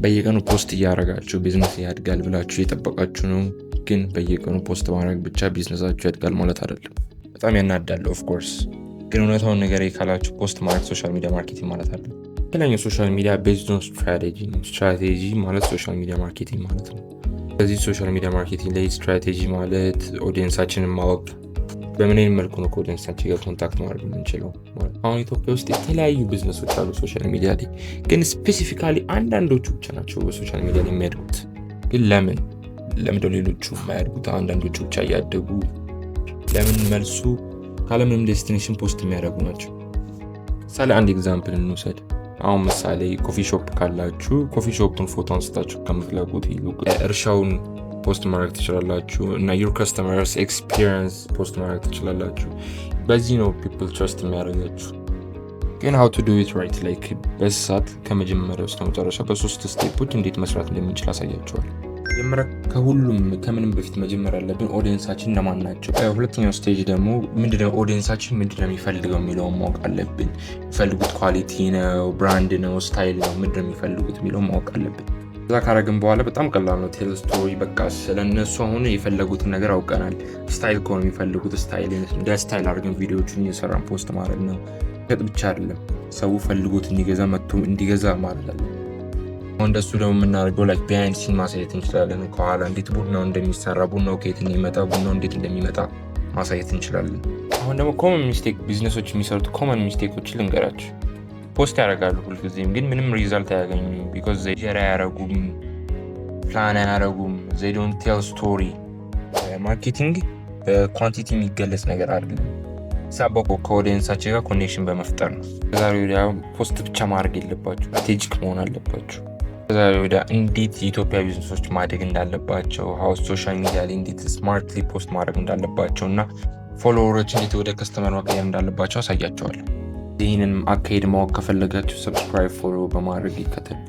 በየቀኑ ፖስት እያደረጋችሁ ቢዝነስ ያድጋል ብላችሁ እየጠበቃችሁ ነው። ግን በየቀኑ ፖስት ማድረግ ብቻ ቢዝነሳችሁ ያድጋል ማለት አይደለም። በጣም ያናዳል ኦፍ ኮርስ። ግን እውነታውን ነገር ካላችሁ ፖስት ማድረግ ሶሻል ሚዲያ ማርኬቲንግ ማለት አይደለም። የተለያዩ ሶሻል ሚዲያ ቤዝድ ኦን ስትራቴጂ ነው። ስትራቴጂ ማለት ሶሻል ሚዲያ ማርኬቲንግ ማለት ነው። ስለዚህ ሶሻል ሚዲያ ማርኬቲንግ ላይ ስትራቴጂ ማለት ኦዲየንሳችንን ማወቅ፣ በምን አይነት መልኩ ነው ከኦዲየንሳችን ጋር ኮንታክት ማድረግ የምንችለው። አሁን ኢትዮጵያ ውስጥ የተለያዩ ቢዝነሶች አሉ ሶሻል ሚዲያ ላይ፣ ግን ስፔሲፊካሊ አንዳንዶቹ ብቻ ናቸው በሶሻል ሚዲያ ላይ የሚያድጉት። ግን ለምንድነው ሌሎቹ የማያድጉት? አንዳንዶቹ ብቻ እያደጉ ለምን? መልሱ ካለምንም ዴስቲኔሽን ፖስት የሚያደርጉ ናቸው። ምሳሌ አንድ ኤግዛምፕል እንውሰድ። አሁን ምሳሌ ኮፊ ሾፕ ካላችሁ ኮፊ ሾፕን ፎቶ አንስታችሁ ከምትለቁት ይልቅ እርሻውን ፖስት ማድረግ ትችላላችሁ እና your customers experience ፖስት ማድረግ ትችላላችሁ። በዚህ ነው people trust የሚያደርጋችሁ። ግን how to do it right like በሰዓት ከመጀመሪያው እስከ መጨረሻ በሶስት ስቴፖች እንዴት መስራት እንደምንችል አሳያችኋለሁ። መጀመሪያ ከምንም በፊት መጀመር ያለብን ኦዲየንሳችን እነማን ናቸው። ሁለተኛው ስቴጅ ደግሞ ምንድነው ኦዲየንሳችን ምንድነው የሚፈልገው የሚለውን ማወቅ አለብን። የሚፈልጉት ኳሊቲ ነው፣ ብራንድ ነው፣ ስታይል ነው፣ ምንድነው የሚፈልጉት የሚለውን ማወቅ አለብን። እዛ ካረግን በኋላ በጣም ቀላል ነው። ቴል ስቶሪ በቃ ስለነሱ አሁን የፈለጉትን ነገር አውቀናል። ስታይል ከሆነ የሚፈልጉት ስታይል እንደ ስታይል አድርገን ቪዲዮዎቹን እየሰራን ፖስት ማድረግ ነው። ከጥ ብቻ አይደለም፣ ሰው ፈልጎት እንዲገዛ መጥቶ እንዲገዛ ማለት አለ። አሁን እንደሱ ደግሞ የምናደርገው ላይክ ቢሃይንድ ሲን ማሳየት እንችላለን። ከኋላ እንዴት ቡናው እንደሚሰራ፣ ቡናው ከየት እንደሚመጣ፣ ቡናው እንዴት እንደሚመጣ ማሳየት እንችላለን። አሁን ደግሞ ኮመን ሚስቴክ ቢዝነሶች የሚሰሩት ኮመን ሚስቴኮችን ልንገራችሁ። ፖስት ያደርጋሉ ሁልጊዜም፣ ግን ምንም ሪዛልት አያገኙም። ቢኮዝ ጀራ አያደርጉም፣ ፕላን አያደርጉም። they don't tell story። ማርኬቲንግ በኳንቲቲ የሚገለጽ ነገር አይደለም። ሳቦኮ ከኦዲየንሳችን ጋር ኮኔክሽን በመፍጠር ነው። ከዛሬ ወዲያ ፖስት ብቻ ማድረግ የለባችሁ፣ ስትራቴጂክ መሆን አለባችሁ። ከዛሬ ወዲያ እንዴት የኢትዮጵያ ቢዝነሶች ማደግ እንዳለባቸው፣ ሀውስ ሶሻል ሚዲያ ላይ እንዴት ስማርትሊ ፖስት ማድረግ እንዳለባቸው እና ፎሎወሮች እንዴት ወደ ከስተመር መቀየር እንዳለባቸው አሳያቸዋለሁ። ይህንን አካሄድ ማወቅ ከፈለጋችሁ ሰብስክራይብ፣ ፎሎ በማድረግ ይከተሉ።